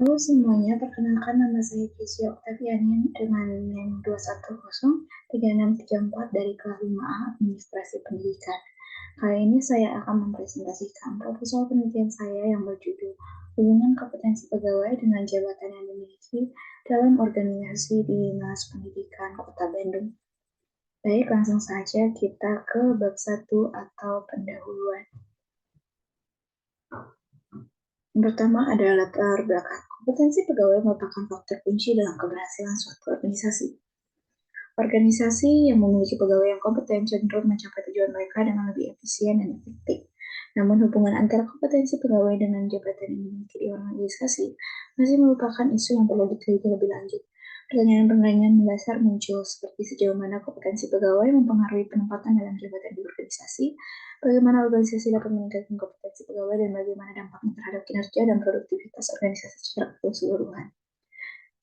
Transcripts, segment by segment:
Halo semuanya, perkenalkan nama saya Kezia Oktaviani dengan NIM 2103634 dari kelas 5A Administrasi Pendidikan. Kali ini saya akan mempresentasikan proposal penelitian saya yang berjudul Hubungan Kompetensi Pegawai dengan Jabatan yang Dimiliki dalam Organisasi di Dinas Pendidikan Kota Bandung. Baik, langsung saja kita ke bab 1 atau pendahuluan. Yang pertama adalah latar belakang. Kompetensi pegawai merupakan faktor kunci dalam keberhasilan suatu organisasi. Organisasi yang memiliki pegawai yang kompeten cenderung mencapai tujuan mereka dengan lebih efisien dan efektif. Namun hubungan antara kompetensi pegawai dengan jabatan yang dimiliki di organisasi masih merupakan isu yang perlu diteliti lebih lanjut. Pertanyaan-pertanyaan mendasar muncul seperti sejauh mana kompetensi pegawai mempengaruhi penempatan dalam jabatan di organisasi, bagaimana organisasi dapat meningkatkan kompetensi pegawai, dan bagaimana dampaknya terhadap kinerja dan produktivitas organisasi secara keseluruhan.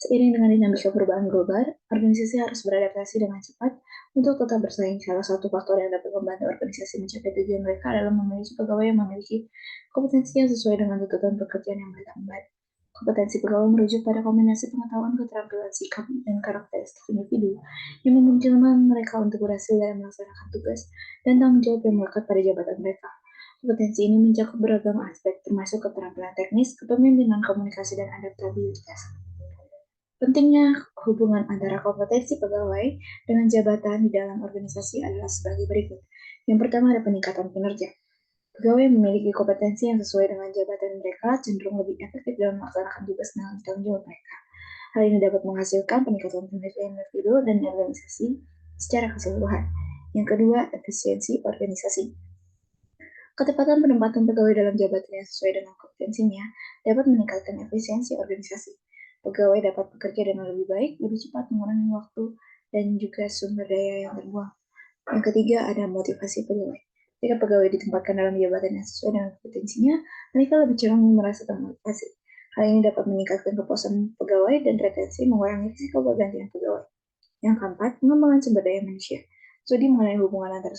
Seiring dengan dinamika perubahan global, organisasi harus beradaptasi dengan cepat untuk tetap bersaing. Salah satu faktor yang dapat membantu organisasi mencapai tujuan mereka adalah memiliki pegawai yang memiliki kompetensi yang sesuai dengan tuntutan pekerjaan yang mereka emban. Kompetensi pegawai merujuk pada kombinasi pengetahuan, keterampilan, sikap, dan karakteristik individu yang memungkinkan mereka untuk berhasil dalam melaksanakan tugas dan tanggung jawab yang melekat pada jabatan mereka. Kompetensi ini mencakup beragam aspek, termasuk keterampilan teknis, kepemimpinan, komunikasi, dan adaptabilitas. Pentingnya hubungan antara kompetensi pegawai dengan jabatan di dalam organisasi adalah sebagai berikut. Yang pertama ada peningkatan kinerja. Pegawai yang memiliki kompetensi yang sesuai dengan jabatan mereka cenderung lebih efektif dalam melaksanakan tugas dan tanggung jawab mereka. Hal ini dapat menghasilkan peningkatan kinerja individu dan organisasi secara keseluruhan. Yang kedua, efisiensi organisasi. Ketepatan penempatan pegawai dalam jabatan yang sesuai dengan kompetensinya dapat meningkatkan efisiensi organisasi. Pegawai dapat bekerja dengan lebih baik, lebih cepat, mengurangi waktu, dan juga sumber daya yang terbuang. Yang ketiga, ada motivasi pegawai. Jika pegawai ditempatkan dalam jabatan yang sesuai dengan kompetensinya, mereka lebih cenderung merasa termotivasi. Hal ini dapat meningkatkan kepuasan pegawai dan retensi, mengurangi risiko pergantian pegawai. Yang keempat, pengembangan sumber daya manusia. Studi mengenai hubungan antara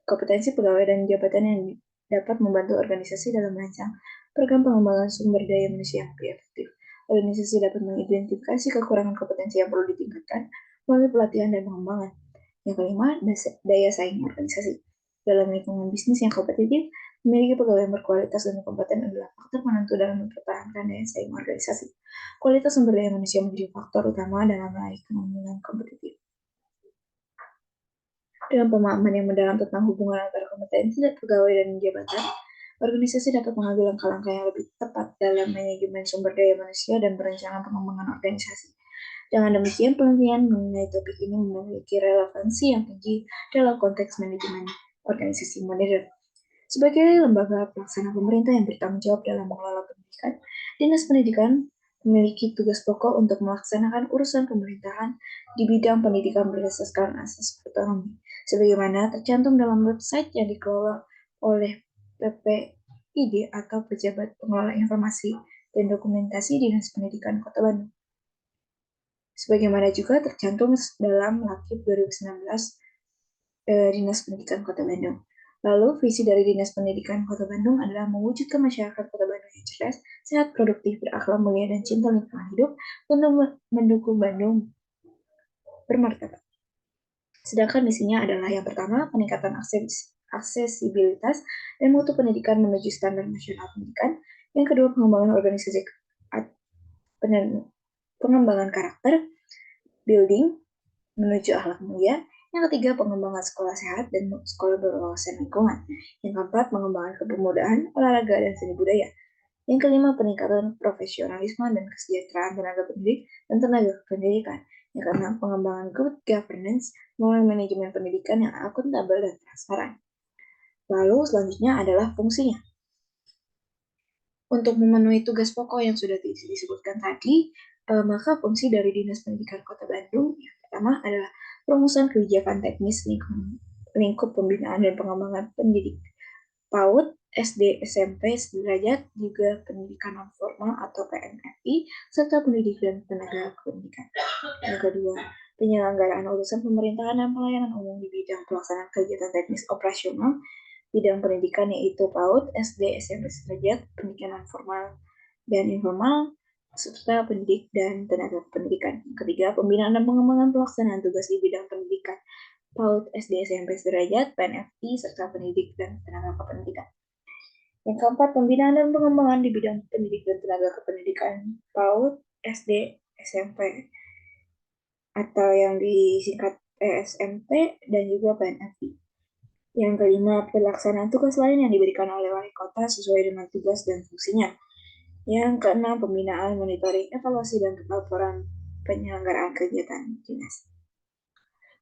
kompetensi pegawai dan jabatan yang dapat membantu organisasi dalam merancang program pengembangan sumber daya manusia yang lebih efektif. Organisasi dapat mengidentifikasi kekurangan kompetensi yang perlu ditingkatkan melalui pelatihan dan pengembangan. Yang kelima, daya saing organisasi. Dalam lingkungan bisnis yang kompetitif, memiliki pegawai yang berkualitas dan kompeten adalah faktor penentu dalam mempertahankan daya saing organisasi. Kualitas sumber daya manusia menjadi faktor utama dalam meraih kemenangan kompetitif. Dengan pemahaman yang mendalam tentang hubungan antara kompetensi dan pegawai dan jabatan, organisasi dapat mengambil langkah-langkah yang lebih tepat dalam manajemen sumber daya manusia dan perencanaan pengembangan organisasi. Dengan demikian, penelitian mengenai topik ini memiliki relevansi yang tinggi dalam konteks manajemen organisasi modern. Sebagai lembaga pelaksana pemerintah yang bertanggung jawab dalam mengelola pendidikan, Dinas Pendidikan memiliki tugas pokok untuk melaksanakan urusan pemerintahan di bidang pendidikan berdasarkan asas otonomi, sebagaimana tercantum dalam website yang dikelola oleh PPID atau Pejabat Pengelola Informasi dan Dokumentasi Dinas Pendidikan Kota Bandung. Sebagaimana juga tercantum dalam Lakib 2019 Dinas Pendidikan Kota Bandung. Lalu, visi dari Dinas Pendidikan Kota Bandung adalah mewujudkan masyarakat Kota Bandung yang cerdas, sehat, produktif, berakhlak mulia, dan cinta lingkungan hidup untuk mendukung Bandung bermartabat. Sedangkan misinya adalah yang pertama, peningkatan aksesibilitas dan mutu pendidikan menuju standar nasional pendidikan. Yang kedua, pengembangan organisasi pengembangan karakter, building, menuju akhlak mulia. Yang ketiga, pengembangan sekolah sehat dan sekolah berwawasan lingkungan. Yang keempat, pengembangan kepemudaan, olahraga, dan seni budaya. Yang kelima, peningkatan profesionalisme dan kesejahteraan tenaga pendidik dan tenaga pendidikan. Yang keenam, pengembangan good governance melalui manajemen pendidikan yang akuntabel dan transparan. Lalu selanjutnya adalah fungsinya. Untuk memenuhi tugas pokok yang sudah disebutkan tadi, maka fungsi dari Dinas Pendidikan Kota Bandung yang pertama adalah perumusan kebijakan teknis lingkup pembinaan dan pengembangan pendidik PAUD, SD, SMP, sederajat, juga pendidikan non formal atau PNFI, serta pendidikan tenaga pendidikan. Yang kedua, penyelenggaraan urusan pemerintahan dan pelayanan umum di bidang pelaksanaan kegiatan teknis operasional bidang pendidikan yaitu PAUD, SD, SMP sederajat, pendidikan non formal dan informal, serta pendidik dan tenaga pendidikan. Ketiga, pembinaan dan pengembangan pelaksanaan tugas di bidang pendidikan, PAUD, SD, SMP sederajat, PNFI, serta pendidik dan tenaga kependidikan. Yang keempat, pembinaan dan pengembangan di bidang pendidik dan tenaga kependidikan, PAUD, SD, SMP, atau yang disingkat SMP, dan juga PNFI. Yang kelima, pelaksanaan tugas lain yang diberikan oleh wali kota sesuai dengan tugas dan fungsinya. Yang keenam, pembinaan, monitoring, evaluasi, dan laporan penyelenggaraan kegiatan dinas.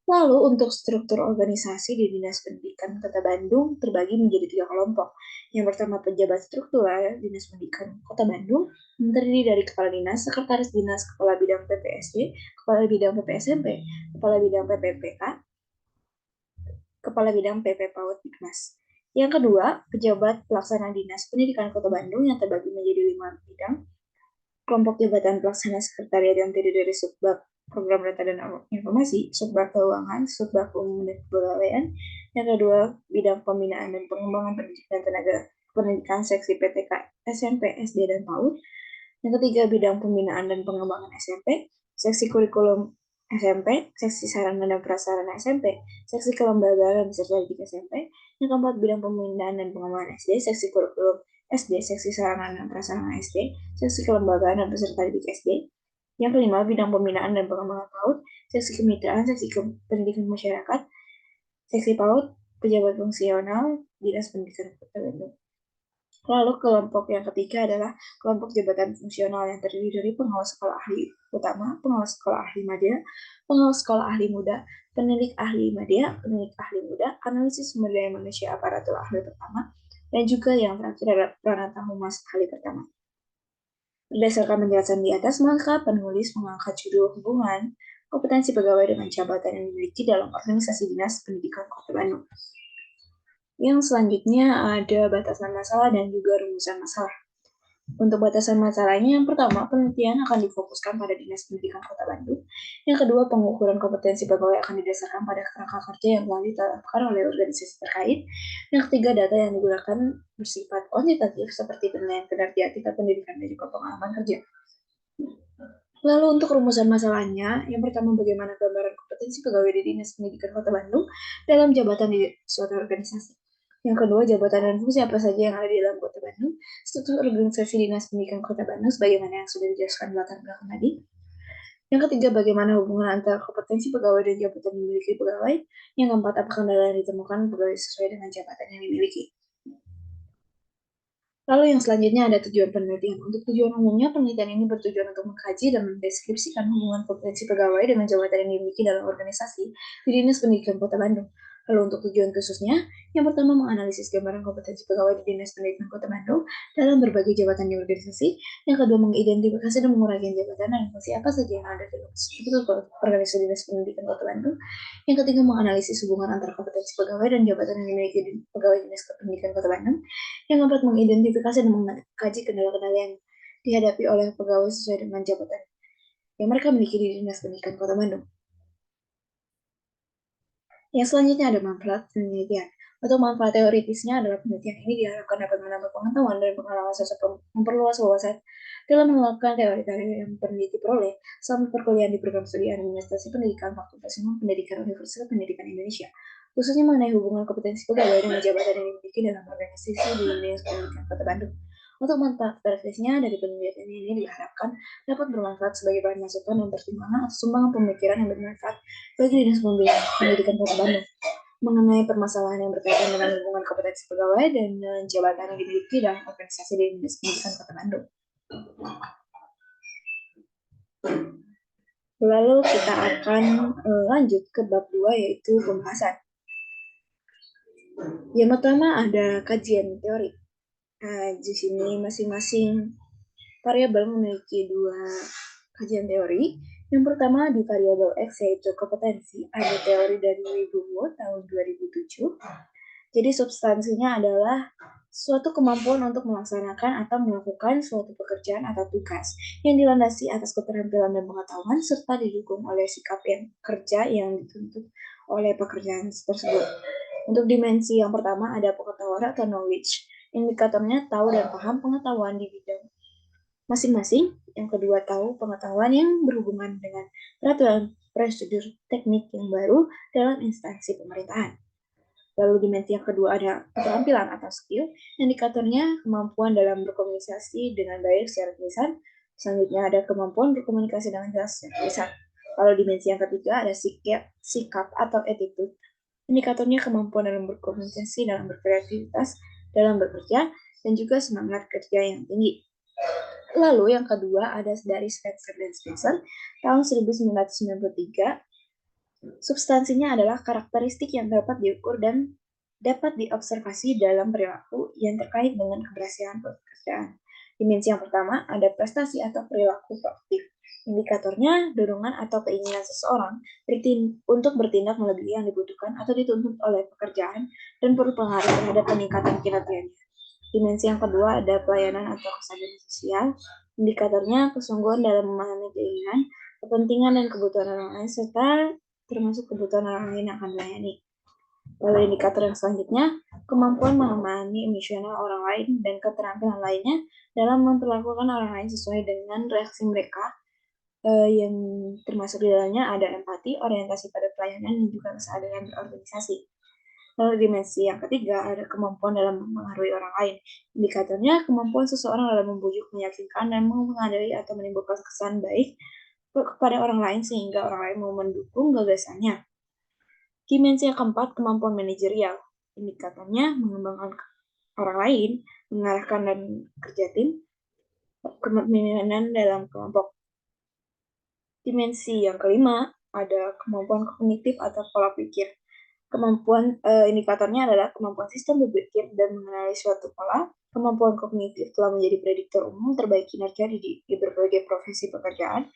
Lalu untuk struktur organisasi di Dinas Pendidikan Kota Bandung terbagi menjadi 3 kelompok. Yang pertama, pejabat struktural Dinas Pendidikan Kota Bandung terdiri dari Kepala Dinas, Sekretaris Dinas, Kepala Bidang PPSD, Kepala Bidang PPSMP, Kepala Bidang PPPK, Kepala Bidang PP PAUD Dikmas. Yang kedua, pejabat pelaksana Dinas Pendidikan Kota Bandung yang terbagi menjadi 5 bidang. Kelompok jabatan pelaksana sekretariat yang terdiri dari subbab program data dan informasi, subbab keuangan, subbab umum dan kepegawaian. Yang kedua, bidang pembinaan dan pengembangan pendidikan tenaga pendidikan seksi PTK SMP, SD, dan PAUD. Yang ketiga, bidang pembinaan dan pengembangan SMP, seksi kurikulum SMP, seksi sarana dan prasarana SMP, seksi kelembagaan beserta didik SMP. Yang keempat, bidang pembinaan dan pengembangan SD, seksi kurikulum SD, seksi sarana dan prasarana SD, seksi kelembagaan dan peserta didik SD. Yang kelima, bidang pembinaan dan pengembangan PAUD, seksi kemitraan, seksi pendidikan masyarakat, seksi PAUD, pejabat fungsional, Dinas Pendidikan Kota Bandung. Lalu kelompok yang ketiga adalah kelompok jabatan fungsional yang terdiri dari pengawas sekolah ahli utama, pengawas sekolah ahli madya, pengawas sekolah ahli muda, penilik ahli madya, penilik ahli muda, analisis sumber daya manusia aparatur ahli pertama, dan juga yang terakhir adalah peranata humas ahli pertama. Berdasarkan penjelasan di atas, maka penulis mengangkat judul hubungan kompetensi pegawai dengan jabatan yang dimiliki dalam organisasi Dinas Pendidikan Kota Bandung. Yang selanjutnya ada batasan masalah dan juga rumusan masalah. Untuk batasan masalahnya, yang pertama, penelitian akan difokuskan pada Dinas Pendidikan Kota Bandung. Yang kedua, pengukuran kompetensi pegawai akan didasarkan pada kerangka kerja yang telah ditetapkan oleh organisasi terkait. Yang ketiga, data yang digunakan bersifat kuantitatif seperti penilaian kinerja tingkat pendidikan dan juga pengalaman kerja. Lalu untuk rumusan masalahnya, yang pertama bagaimana gambaran kompetensi pegawai di Dinas Pendidikan Kota Bandung dalam jabatan di suatu organisasi. Yang kedua, jabatan dan fungsi apa saja yang ada di dalam Kota Bandung, struktur organisasi Dinas Pendidikan Kota Bandung sebagaimana yang sudah dijelaskan di latar belakang tadi. Yang ketiga, bagaimana hubungan antara kompetensi pegawai dan jabatan yang dimiliki pegawai. Yang keempat, apakah kendala yang ditemukan pegawai sesuai dengan jabatan yang dimiliki. Lalu yang selanjutnya ada tujuan penelitian. Untuk tujuan umumnya, penelitian ini bertujuan untuk mengkaji dan mendeskripsikan hubungan kompetensi pegawai dengan jabatan yang dimiliki dalam organisasi di Dinas Pendidikan Kota Bandung. Lalu untuk tujuan khususnya, yang pertama menganalisis gambaran kompetensi pegawai di Dinas Pendidikan Kota Bandung dalam berbagai jabatan di organisasi. Yang kedua, mengidentifikasi dan menguraikan jabatan dan fungsi apa saja yang ada di organisasi Dinas Pendidikan Kota Bandung. Yang ketiga, menganalisis hubungan antara kompetensi pegawai dan jabatan yang dimiliki pegawai Dinas Pendidikan Kota Bandung. Yang keempat, mengidentifikasi dan mengkaji kendala-kendala yang dihadapi oleh pegawai sesuai dengan jabatan yang mereka miliki di Dinas Pendidikan Kota Bandung. Yang selanjutnya ada manfaat penelitian. Untuk manfaat teoritisnya adalah penelitian ini diharapkan dapat menambah pengetahuan dan pengalaman serta memperluas wawasan dalam melakukan teori-teori yang peneliti peroleh selama perkuliahan di program studi administrasi pendidikan Fakultas Ilmu Pendidikan Universitas Pendidikan Indonesia, khususnya mengenai hubungan kompetensi pegawai dengan jabatan yang dimiliki dalam organisasi di Dinas Pendidikan Kota Bandung. Untuk manfaat teoritisnya dari penelitian ini diharapkan dapat bermanfaat sebagai bahan masukan dan pertimbangan atau sumbangan pemikiran yang bermanfaat bagi Dinas Pendidikan Kota Bandung mengenai permasalahan yang berkaitan dengan hubungan kompetensi pegawai dan jabatan yang dimiliki dalam organisasi di Dinas Pendidikan Kota Bandung. Lalu kita akan lanjut ke bab 2 yaitu pembahasan. Yang pertama ada kajian teori. Di sini masing-masing variabel memiliki 2 kajian teori. Yang pertama di variabel X yaitu kompetensi, ada teori dari Wibowo tahun 2007. Jadi substansinya adalah suatu kemampuan untuk melaksanakan atau melakukan suatu pekerjaan atau tugas yang dilandasi atas keterampilan dan pengetahuan serta didukung oleh sikap yang kerja yang dituntut oleh pekerjaan tersebut. Untuk dimensi yang pertama ada pengetahuan atau knowledge. Indikatornya tahu dan paham pengetahuan di bidang masing-masing. Yang kedua, tahu pengetahuan yang berhubungan dengan peraturan prosedur teknik yang baru dalam instansi pemerintahan. Lalu dimensi yang kedua ada keterampilan atau skill, indikatornya kemampuan dalam berkomunikasi dengan baik secara tulisan. Selanjutnya ada kemampuan berkomunikasi dengan jelas secara tulisan. Lalu dimensi yang ketiga ada sikap atau attitude. Indikatornya kemampuan dalam berkomunikasi, dalam berkreativitas, dalam bekerja, dan juga semangat kerja yang tinggi. Lalu yang kedua ada dari Spencer dan Spencer tahun 1993. Substansinya adalah karakteristik yang dapat diukur dan dapat diobservasi dalam perilaku yang terkait dengan keberhasilan pekerjaan. Dimensi yang pertama ada prestasi atau perilaku proaktif. Indikatornya dorongan atau keinginan seseorang untuk bertindak melebihi yang dibutuhkan atau dituntut oleh pekerjaan dan berpengaruh terhadap peningkatan kinerjanya. Dimensi yang kedua ada pelayanan atau kesadaran sosial. Indikatornya kesungguhan dalam memahami keinginan, kepentingan, dan kebutuhan orang lain serta termasuk kebutuhan orang lain yang akan dilayani. Lalu indikator yang selanjutnya, kemampuan memahami emosional orang lain dan keterampilan lainnya dalam memperlakukan orang lain sesuai dengan reaksi mereka, yang termasuk di dalamnya ada empati, orientasi pada pelayanan, dan juga kesadaran berorganisasi. Lalu dimensi yang ketiga ada kemampuan dalam mempengaruhi orang lain. Indikatornya kemampuan seseorang dalam membujuk, meyakinkan, dan mengadili atau menimbulkan kesan baik kepada orang lain sehingga orang lain mau mendukung gagasannya. Dimensi yang keempat, kemampuan manajerial. Indikatornya mengembangkan orang lain, mengarahkan dan kerja tim, kepemimpinan dalam kelompok. Dimensi yang kelima, ada kemampuan kognitif atau pola pikir. Kemampuan indikatornya adalah kemampuan sistem berpikir dan mengenali suatu pola. Kemampuan kognitif telah menjadi prediktor umum terbaik kinerja di berbagai profesi pekerjaan.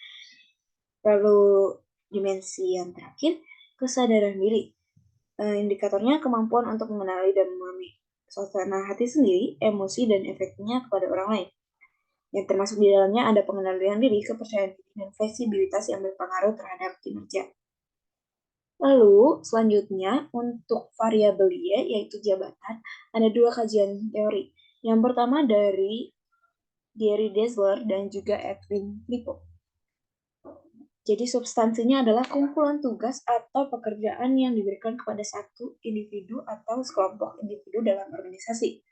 Lalu dimensi yang terakhir, kesadaran diri. Indikatornya kemampuan untuk mengenali dan memahami suasana hati sendiri, emosi, dan efeknya kepada orang lain. Yang termasuk di dalamnya ada pengendalian diri, kepercayaan diri, dan fleksibilitas yang berpengaruh terhadap kinerja. Lalu, selanjutnya, untuk variabel Y, yaitu jabatan, ada dua kajian teori. Yang pertama dari Gary Dessler dan juga Edwin Lipo. Jadi substansinya adalah kumpulan tugas atau pekerjaan yang diberikan kepada satu individu atau sekelompok individu dalam organisasi.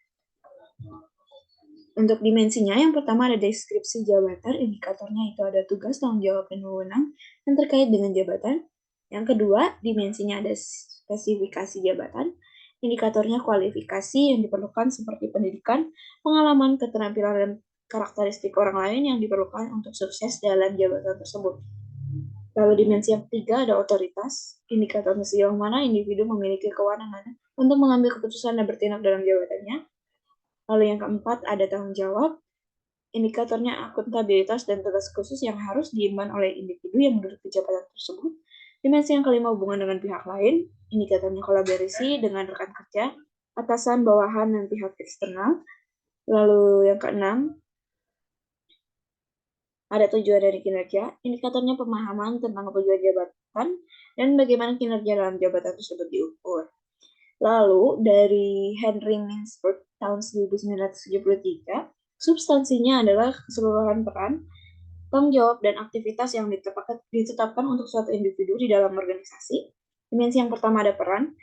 Untuk dimensinya, yang pertama ada deskripsi jabatan, indikatornya itu ada tugas, tanggung jawab, dan wewenang yang terkait dengan jabatan. Yang kedua, dimensinya ada spesifikasi jabatan, indikatornya kualifikasi yang diperlukan seperti pendidikan, pengalaman, keterampilan, dan karakteristik orang lain yang diperlukan untuk sukses dalam jabatan tersebut. Lalu dimensi yang ketiga ada otoritas, indikatornya sejauh mana individu memiliki kewenangan untuk mengambil keputusan dan bertindak dalam jabatannya. Lalu yang keempat ada tanggung jawab, indikatornya akuntabilitas dan tugas khusus yang harus diemban oleh individu yang menduduki jabatan tersebut. Dimensi yang kelima hubungan dengan pihak lain, indikatornya kolaborasi dengan rekan kerja, atasan, bawahan, dan pihak eksternal. Lalu yang keenam ada tujuan dari kinerja, indikatornya pemahaman tentang tujuan jabatan dan bagaimana kinerja dalam jabatan tersebut diukur. Lalu dari Henry Mintzberg tahun 1973, substansinya adalah keseluruhan peran, tanggung jawab, dan aktivitas yang ditetapkan untuk suatu individu di dalam organisasi. Dimensi yang pertama ada peran,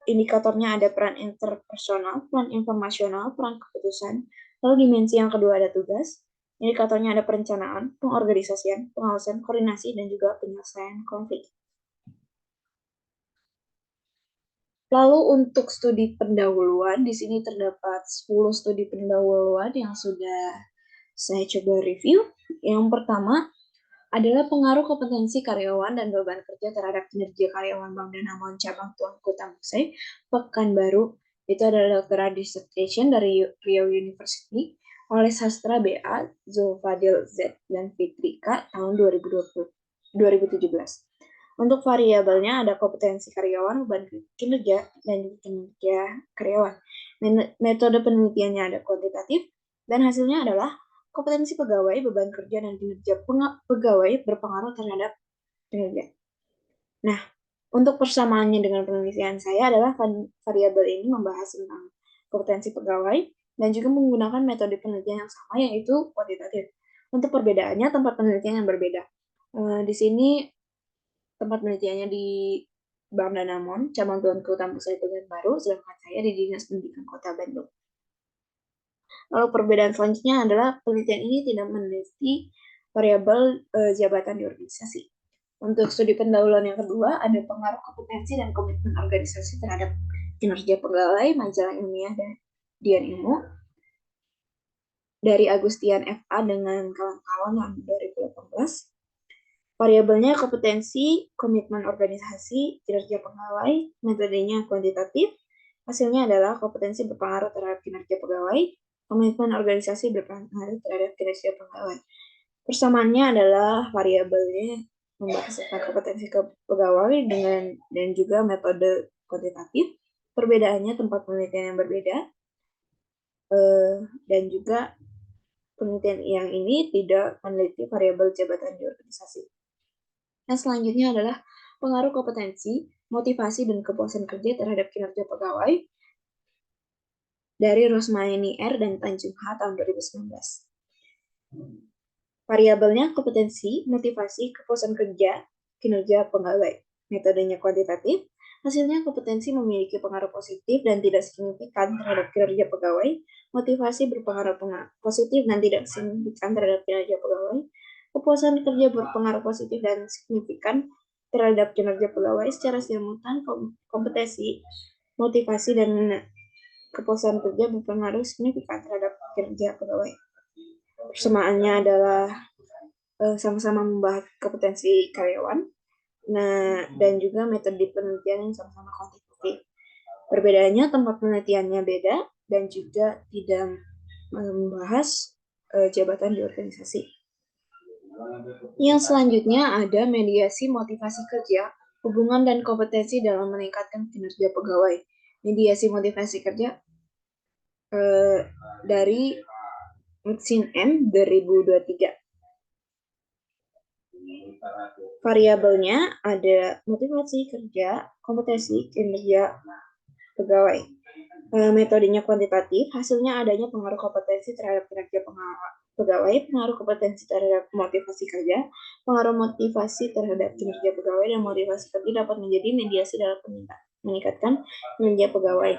indikatornya ada peran interpersonal, peran informasional, peran keputusan. Lalu dimensi yang kedua ada tugas, indikatornya ada perencanaan, pengorganisasian, pengawasan, koordinasi, dan juga penyelesaian konflik. Lalu untuk studi pendahuluan, di sini terdapat 10 studi pendahuluan yang sudah saya coba review. Yang pertama adalah pengaruh kompetensi karyawan dan beban kerja terhadap kinerja karyawan Bank Danamon cabang Tuanku Tangkusai, Pekanbaru. Itu adalah doctoral dissertation dari Riau University oleh sastra BA Zulfadil Z dan Fitrika tahun 2017. Untuk variabelnya ada kompetensi karyawan, beban kinerja, dan kinerja karyawan. Metode penelitiannya ada kuantitatif, dan hasilnya adalah kompetensi pegawai, beban kerja, dan kinerja pegawai berpengaruh terhadap kinerja. Nah, untuk persamaannya dengan penelitian saya adalah variabel ini membahas tentang kompetensi pegawai, dan juga menggunakan metode penelitian yang sama, yaitu kuantitatif. Untuk perbedaannya, tempat penelitian yang berbeda. Di sini tempat penelitiannya di Bang Danamon, Cabang Tuanku Kampus Baru, sedangkan saya di Dinas Pendidikan Kota Bandung. Lalu perbedaan selanjutnya adalah penelitian ini tidak meneliti variabel jabatan di organisasi. Untuk studi pendahuluan yang kedua, ada pengaruh kompetensi dan komitmen organisasi terhadap kinerja pegawai, majalah ilmiah dan Dian Ilmu, dari Agustian FA dengan kawan-kawan tahun 2018. Variabelnya kompetensi, komitmen organisasi, kinerja pegawai, metodenya kuantitatif. Hasilnya adalah kompetensi berpengaruh terhadap kinerja pegawai, komitmen organisasi berpengaruh terhadap kinerja pegawai. Persamaannya adalah variabelnya membahas tentang kompetensi pegawai dan juga metode kuantitatif. Perbedaannya tempat penelitian yang berbeda, dan juga penelitian yang ini tidak meneliti variabel jabatan di organisasi. Nah, selanjutnya adalah pengaruh kompetensi, motivasi, dan kepuasan kerja terhadap kinerja pegawai dari Rosmaini R. dan Tanjung H. tahun 2019. Variabelnya kompetensi, motivasi, kepuasan kerja, kinerja pegawai. Metodenya kuantitatif. Hasilnya kompetensi memiliki pengaruh positif dan tidak signifikan terhadap kinerja pegawai. Motivasi berpengaruh positif dan tidak signifikan terhadap kinerja pegawai. Kepuasan kerja berpengaruh positif dan signifikan terhadap kinerja pegawai. Secara simultan, kompetensi, motivasi, dan kepuasan kerja berpengaruh signifikan terhadap kinerja pegawai. Persamaannya adalah sama-sama membahas kompetensi karyawan, dan juga metode penelitian yang sama-sama kuantitatif. Perbedaannya tempat penelitiannya beda dan juga tidak membahas jabatan di organisasi. Yang selanjutnya ada mediasi motivasi kerja, hubungan dan kompetensi dalam meningkatkan kinerja pegawai. Mediasi motivasi kerja dari Maxine M 2023. Variabelnya ada motivasi kerja, kompetensi, kinerja pegawai. Metodenya kuantitatif, hasilnya adanya pengaruh kompetensi terhadap kinerja pegawai, pengaruh kompetensi terhadap motivasi kerja, pengaruh motivasi terhadap kinerja pegawai, dan motivasi kerja dapat menjadi mediasi dalam meningkatkan kinerja pegawai.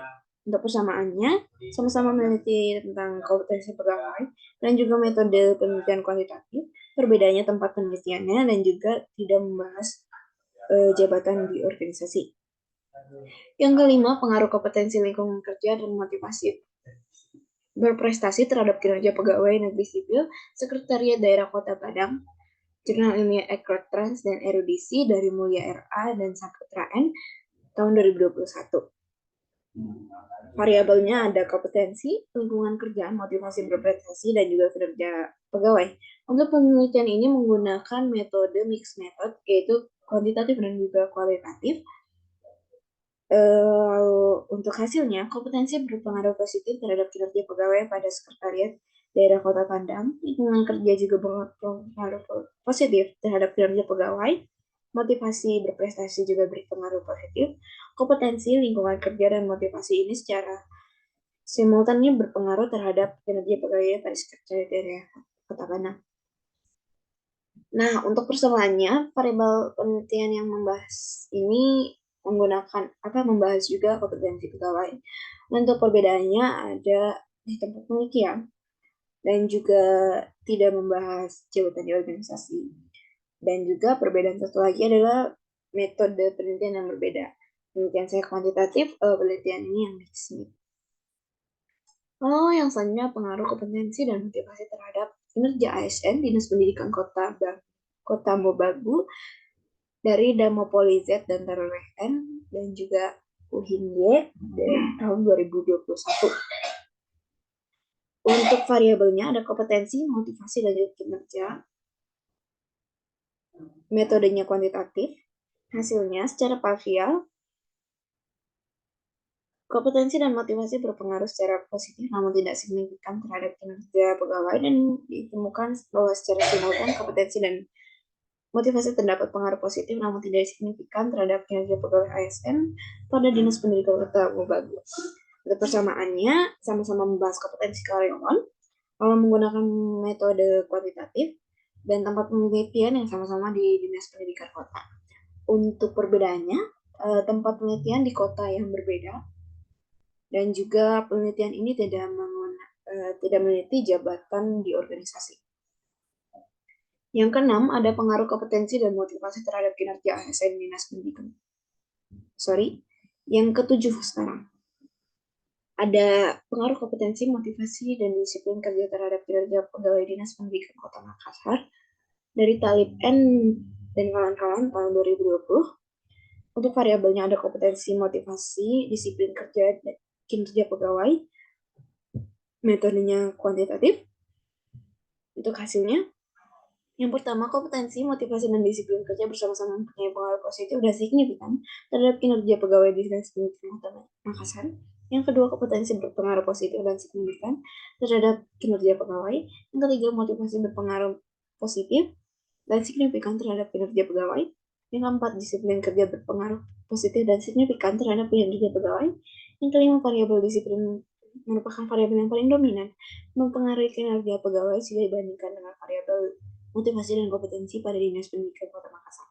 Untuk persamaannya, sama-sama meneliti tentang kompetensi pegawai dan juga metode penelitian kuantitatif. Perbedaannya tempat penelitiannya dan juga tidak membahas jabatan di organisasi. Yang kelima, pengaruh kompetensi lingkungan kerja dan motivasi berprestasi terhadap kinerja pegawai negeri sipil, Sekretariat Daerah Kota Padang, Jurnal Ilmiah Ekotrans dan Erudisi dari Mulia R.A. dan Saputra N. tahun 2021. Variabelnya ada kompetensi, lingkungan kerja, motivasi berprestasi, dan juga kinerja pegawai. Untuk penelitian ini menggunakan metode mixed method, yaitu kuantitatif dan juga kualitatif. Untuk hasilnya, kompetensi berpengaruh positif terhadap kinerja pegawai pada Sekretariat Daerah Kota Padang. Lingkungan kerja juga berpengaruh positif terhadap kinerja pegawai. Motivasi berprestasi juga berpengaruh positif. Kompetensi, lingkungan kerja, dan motivasi ini secara simultannya berpengaruh terhadap kinerja pegawai pada Sekretariat Daerah Kota Padang. Nah, untuk persamaannya, variabel penelitian yang membahas ini membahas juga kompetensi pegawai. Untuk perbedaannya ada di tempat penelitian dan juga tidak membahas jabatan di organisasi. Dan juga perbedaan satu lagi adalah metode penelitian yang berbeda. Penelitian saya kuantitatif, penelitian ini yang mixed. Yang selanjutnya pengaruh kompetensi dan motivasi terhadap kinerja ASN Dinas Pendidikan Kota Mobagu dari Damopoli Z dan Teroreh N dan juga Uhin Y dari tahun 2021. Untuk variabelnya ada kompetensi, motivasi, dan juga kinerja. Metodenya kuantitatif. Hasilnya secara parsial, kompetensi dan motivasi berpengaruh secara positif namun tidak signifikan terhadap kinerja pegawai, dan ditemukan bahwa secara simultan kompetensi dan motivasi terdapat pengaruh positif namun tidak signifikan terhadap kinerja pegawai ASN pada Dinas Pendidikan Kota Mobagu. Persamaannya sama-sama membahas kompetensi karyawan kalau menggunakan metode kuantitatif dan tempat penelitian yang sama-sama di Dinas Pendidikan Kota. Untuk perbedaannya, tempat penelitian di kota yang berbeda dan juga penelitian ini tidak meneliti jabatan di organisasi. Yang keenam, ada pengaruh kompetensi dan motivasi terhadap kinerja ASN Dinas Pendidikan. Yang ketujuh sekarang. Ada pengaruh kompetensi, motivasi, dan disiplin kerja terhadap kinerja pegawai Dinas Pendidikan Kota Makassar dari Talib N dan kawan-kawan tahun 2020. Untuk variabelnya ada kompetensi, motivasi, disiplin kerja, dan kinerja pegawai. Metodenya kuantitatif. Untuk hasilnya, yang pertama, kompetensi, motivasi, dan disiplin kerja bersama-sama mempunyai pengaruh positif dan signifikan terhadap kinerja pegawai di Dinas Pendidikan Kota Makassar. Yang kedua, kompetensi berpengaruh positif dan signifikan terhadap kinerja pegawai. Yang ketiga, motivasi berpengaruh positif dan signifikan terhadap kinerja pegawai. Yang keempat, disiplin kerja berpengaruh positif dan signifikan terhadap kinerja pegawai. Yang kelima, variabel disiplin merupakan variabel yang paling dominan mempengaruhi kinerja pegawai jika dibandingkan dengan variabel motivasi dan kompetensi pada Dinas Pendidikan Kota Makassar.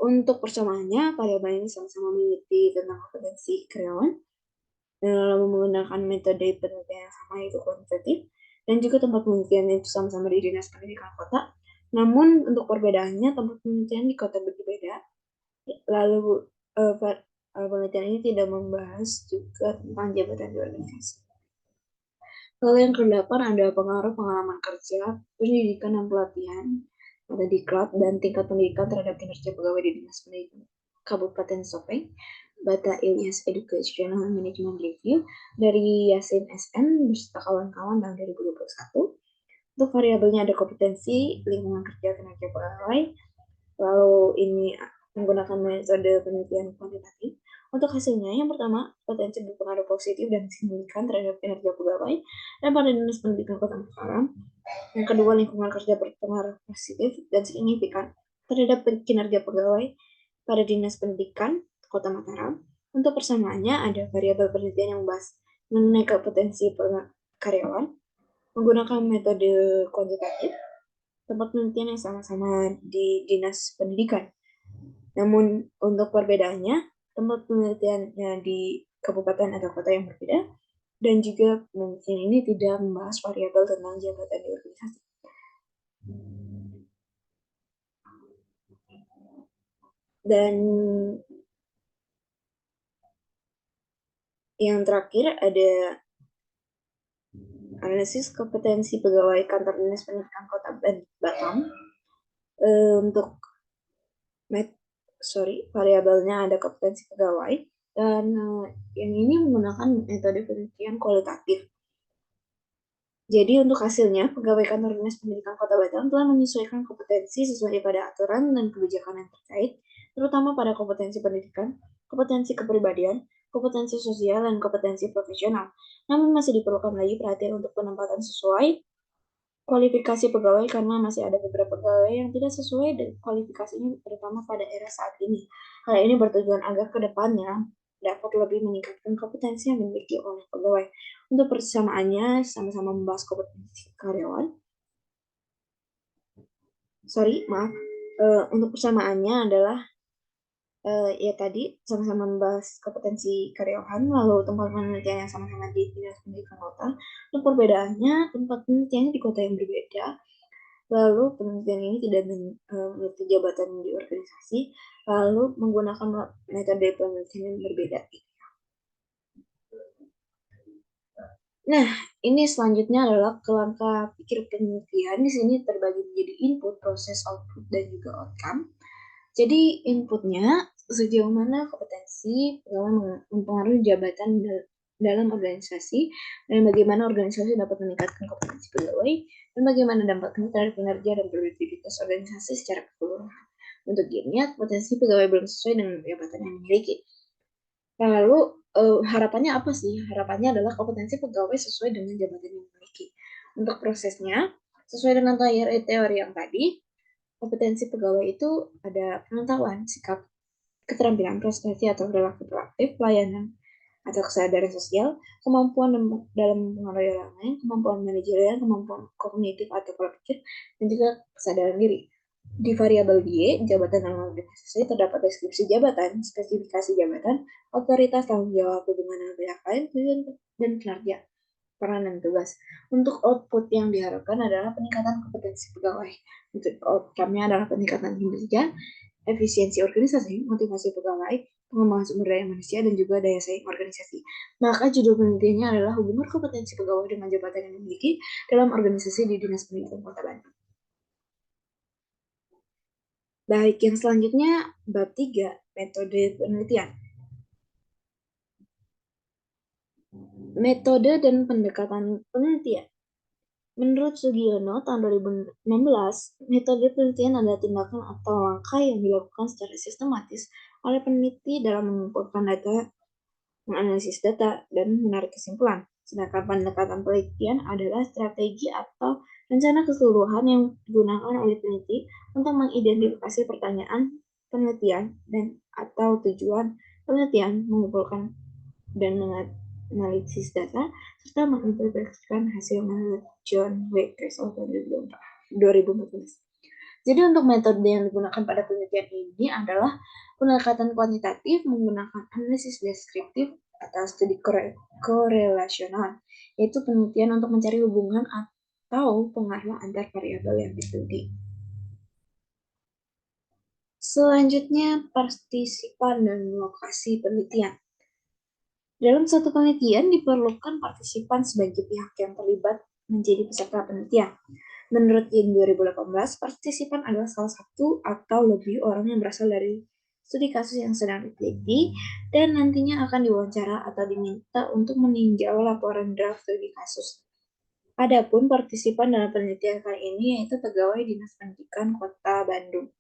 Untuk persamaannya, variabel ini sama-sama meneliti tentang kompetensi karyawan lalu menggunakan metode penelitian yang sama yaitu kuantitatif dan juga tempat penelitian itu sama-sama di Dinas Pendidikan Kota. Namun untuk perbedaannya tempat penelitian di kota berbeda. Lalu penelitian ini tidak membahas juga tentang jabatan di organisasi. Lalu yang ke-8 ada pengaruh pengalaman kerja, pendidikan dan pelatihan, ada diklat dan tingkat pendidikan terhadap kinerja pegawai di Dinas Pendidikan Kabupaten Sopeng, Bata Ilyas Educational Management Review dari Yasin SN beserta kawan-kawan tahun 2021. Untuk variabelnya ada kompetensi, lingkungan kerja, kinerja pegawai. Lalu ini menggunakan metode penelitian kuantitatif. Untuk hasilnya, yang pertama, potensi berpengaruh positif dan signifikan terhadap kinerja pegawai dan pada Dinas Pendidikan Kota Mataram. Yang kedua, lingkungan kerja berpengaruh positif dan signifikan terhadap kinerja pegawai pada Dinas Pendidikan Kota Mataram. Untuk persamaannya, ada variabel penelitian yang membahas mengenai kompetensi karyawan menggunakan metode kuantitatif, tempat penelitian yang sama-sama di Dinas Pendidikan. Namun untuk perbedaannya, tempat penelitiannya di kabupaten atau kota yang berbeda, dan juga penelitian ini tidak membahas variabel tentang jabatan di organisasi. Dan yang terakhir ada analisis kompetensi pegawai kantor Dinas Pendidikan Kota Batam. Untuk variabelnya ada kompetensi pegawai dan yang ini menggunakan metode penelitian kualitatif. Jadi untuk hasilnya, pegawai kantor Dinas Pendidikan Kota Batam telah menyesuaikan kompetensi sesuai pada aturan dan kebijakan yang terkait, terutama pada kompetensi pendidikan, kompetensi kepribadian, kompetensi sosial, dan kompetensi profesional. Namun masih diperlukan lagi perhatian untuk penempatan sesuai kualifikasi pegawai karena masih ada beberapa pegawai yang tidak sesuai dengan kualifikasinya, terutama pada era saat ini. Hal ini bertujuan agar ke depannya dapat lebih meningkatkan kompetensi yang dimiliki oleh pegawai. Untuk persamaannya, sama-sama membahas kompetensi karyawan. Untuk persamaannya adalah ya tadi sama-sama membahas kompetensi karyawan, lalu tempat penelitian yang sama-sama di Dinas Pendidikan Kota. Untuk perbedaannya, tempat penelitiannya di kota yang berbeda. Lalu penelitian ini tidak meneliti jabatan di organisasi, lalu menggunakan metode penelitian yang berbeda. Nah, ini selanjutnya adalah kerangka pikir penelitian. Di sini terbagi menjadi input, proses, output, dan juga outcome. Jadi inputnya sejauh mana kompetensi pegawai mempengaruhi jabatan dalam organisasi, dan bagaimana organisasi dapat meningkatkan kompetensi pegawai, dan bagaimana dampaknya terhadap kinerja dan produktivitas organisasi secara keseluruhan. Untuk gamenya, kompetensi pegawai belum sesuai dengan jabatan yang dimiliki. Lalu harapannya apa sih? Harapannya adalah kompetensi pegawai sesuai dengan jabatan yang dimiliki. Untuk prosesnya, sesuai dengan teori yang tadi, kompetensi pegawai itu ada pengetahuan, sikap, keterampilan, prestasi atau perilaku proaktif, pelayanan, atau kesadaran sosial, kemampuan dalam mempengaruhi orang lain, kemampuan manajerial, kemampuan kognitif atau pola pikir, dan juga kesadaran diri. Di variabel Y, jabatan dalam organisasi terdapat deskripsi jabatan, spesifikasi jabatan, otoritas tanggung jawab hubungan dengan pihak lain, tujuan dan kinerja, peran dan tugas. Untuk output yang diharapkan adalah peningkatan kompetensi pegawai. Untuk outcome-nya adalah peningkatan kinerja, efisiensi organisasi, motivasi pegawai, pengembangan sumber daya manusia, dan juga daya saing organisasi. Maka judul penelitiannya adalah hubungan kompetensi pegawai dengan jabatan yang dimiliki dalam organisasi di Dinas Pendidikan Kota Bandung. Baik, yang selanjutnya bab 3, metode penelitian. Metode dan pendekatan penelitian. Menurut Sugiono, tahun 2016, metode penelitian adalah tindakan atau langkah yang dilakukan secara sistematis oleh peneliti dalam mengumpulkan data, menganalisis data, dan menarik kesimpulan. Sedangkan pendekatan penelitian adalah strategi atau rencana keseluruhan yang digunakan oleh peneliti untuk mengidentifikasi pertanyaan penelitian dan atau tujuan penelitian, mengumpulkan dan menganalisis data, serta menginterpretasikan hasil menurut John W. Castle tahun 2014. Jadi untuk metode yang digunakan pada penelitian ini adalah pendekatan kuantitatif menggunakan analisis deskriptif atau studi korelasional, yaitu penelitian untuk mencari hubungan atau pengaruh antar variabel yang diteliti. Selanjutnya, partisipan dan lokasi penelitian. Dalam suatu penelitian diperlukan partisipan sebagai pihak yang terlibat menjadi peserta penelitian. Menurut YIN 2018, partisipan adalah salah satu atau lebih orang yang berasal dari studi kasus yang sedang diteliti dan nantinya akan diwawancara atau diminta untuk meninjau laporan draft studi kasus. Adapun partisipan dalam penelitian kali ini yaitu pegawai Dinas Pendidikan Kota Bandung.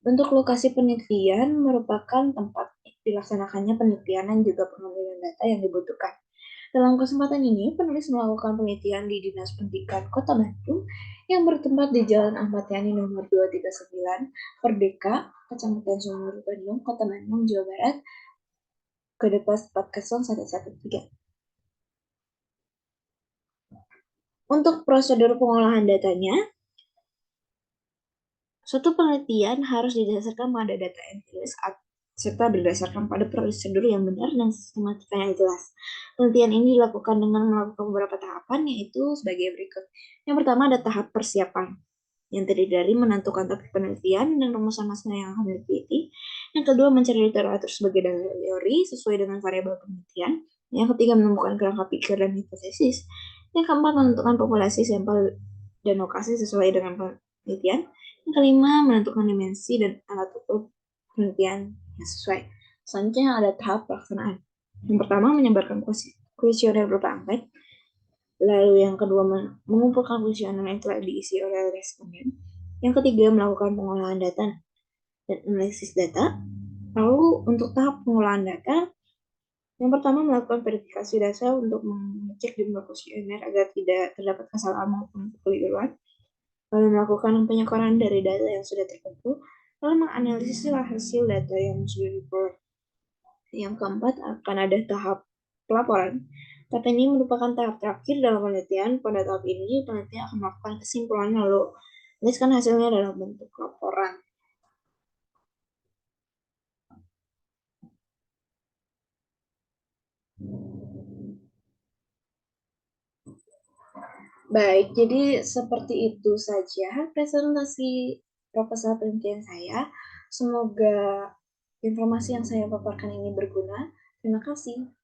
Untuk lokasi penelitian merupakan tempat dilaksanakannya penelitian dan juga pengambilan data yang dibutuhkan. Dalam kesempatan ini, penulis melakukan penelitian di Dinas Pendidikan Kota Bandung yang bertempat di Jalan Ahmad Yani nomor 239, Merdeka, Kecamatan Sumur Bandung, Kota Bandung, Jawa Barat, kode pos 40113. Untuk prosedur pengolahan datanya, suatu penelitian harus didasarkan pada data empiris serta berdasarkan pada prosedur yang benar dan sistematika yang jelas. Penelitian ini dilakukan dengan melakukan beberapa tahapan, yaitu sebagai berikut. Yang pertama ada tahap persiapan, yang terdiri dari menentukan topik penelitian dan rumusan masalah yang akan diteliti. Yang kedua, mencari literatur sebagai dalil teori sesuai dengan variabel penelitian. Yang ketiga, menemukan kerangka pikir dan hipotesis. Yang keempat, menentukan populasi sampel dan lokasi sesuai dengan penelitian. Yang kelima, menentukan dimensi dan alat ukur penelitian yang sesuai. Selanjutnya ada tahap pelaksanaan. Yang pertama, menyebarkan kuesioner berupa angket. Lalu yang kedua, mengumpulkan kuesioner yang telah diisi oleh responden. Yang ketiga, melakukan pengolahan data dan analisis data. Lalu untuk tahap pengolahan data, yang pertama melakukan verifikasi data untuk mengecek jumlah kuesioner agar tidak terdapat kesalahan maupun kekeliruan. Lalu melakukan penyekoran dari data yang sudah terkumpul. Lalu menganalisis hasil data yang sudah diperoleh. Yang keempat, akan ada tahap pelaporan. Tahap ini merupakan tahap terakhir dalam penelitian. Pada tahap ini, peneliti akan melakukan kesimpulan lalu menuliskan hasilnya dalam bentuk laporan. Baik, jadi seperti itu saja presentasi proposal penelitian saya. Semoga informasi yang saya paparkan ini berguna. Terima kasih.